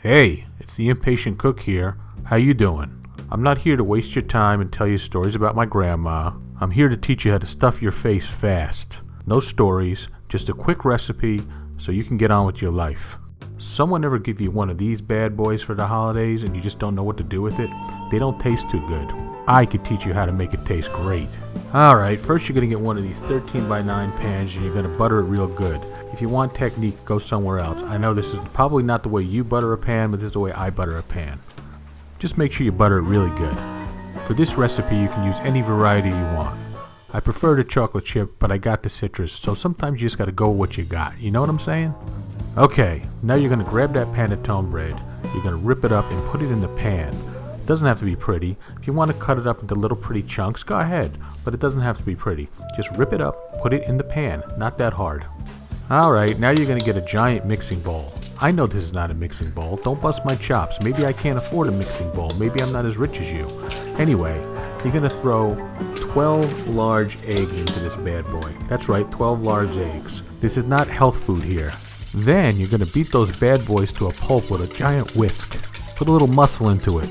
Hey, it's the Impatient Cook here. How you doing? I'm not here to waste your time and tell you stories about my grandma. I'm here to teach you how to stuff your face fast. No stories, just a quick recipe so you can get on with your life. Someone ever give you one of these bad boys for the holidays and you just don't know what to do with it? They don't taste too good. I could teach you how to make it taste great. Alright, first you're going to get one of these 13x9 pans and you're going to butter it real good. If you want technique, go somewhere else. I know this is probably not the way you butter a pan, but this is the way I butter a pan. Just make sure you butter it really good. For this recipe, you can use any variety you want. I prefer the chocolate chip, but I got the citrus, so sometimes you just got to go with what you got. You know what I'm saying? Okay, now you're going to grab that panettone bread. You're going to rip it up and put it in the pan. It doesn't have to be pretty. If you want to cut it up into little pretty chunks, go ahead, but it doesn't have to be pretty. Just rip it up, put it in the pan, not that hard. Alright, now you're going to get a giant mixing bowl. I know this is not a mixing bowl. Don't bust my chops. Maybe I can't afford a mixing bowl. Maybe I'm not as rich as you. Anyway, you're going to throw 12 large eggs into this bad boy. That's right, 12 large eggs. This is not health food here. Then you're going to beat those bad boys to a pulp with a giant whisk. Put a little muscle into it.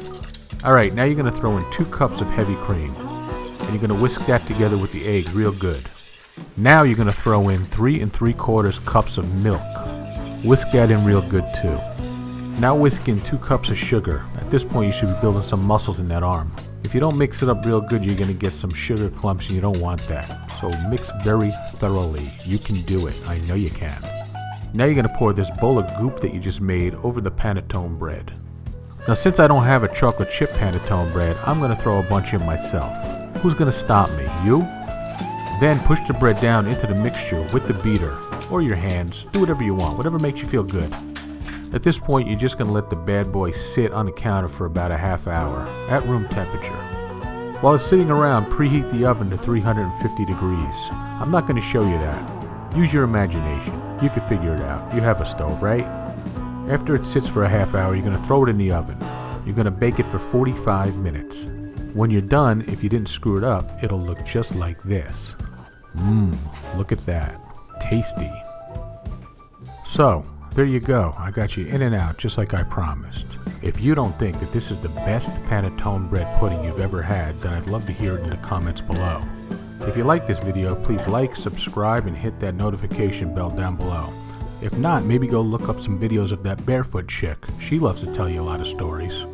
Alright, now you're going to throw in 2 cups of heavy cream. And you're going to whisk that together with the eggs real good. Now you're going to throw in 3 3/4 cups of milk. Whisk that in real good too. Now whisk in 2 cups of sugar. At this point you should be building some muscles in that arm. If you don't mix it up real good, you're going to get some sugar clumps and you don't want that. So mix very thoroughly. You can do it. I know you can. Now you're going to pour this bowl of goop that you just made over the panettone bread. Now since I don't have a chocolate chip panettone bread, I'm going to throw a bunch in myself. Who's going to stop me? You? Then push the bread down into the mixture with the beater, or your hands. Do whatever you want, whatever makes you feel good. At this point, you're just going to let the bad boy sit on the counter for about a half hour, at room temperature. While it's sitting around, preheat the oven to 350 degrees. I'm not going to show you that. Use your imagination. You can figure it out. You have a stove, right? After it sits for a half hour, you're going to throw it in the oven. You're going to bake it for 45 minutes. When you're done, if you didn't screw it up, it'll look just like this. Look at that. Tasty. So, there you go. I got you in and out just like I promised. If you don't think that this is the best panettone bread pudding you've ever had, then I'd love to hear it in the comments below. If you like this video, please like, subscribe, and hit that notification bell down below. If not, maybe go look up some videos of that barefoot chick. She loves to tell you a lot of stories.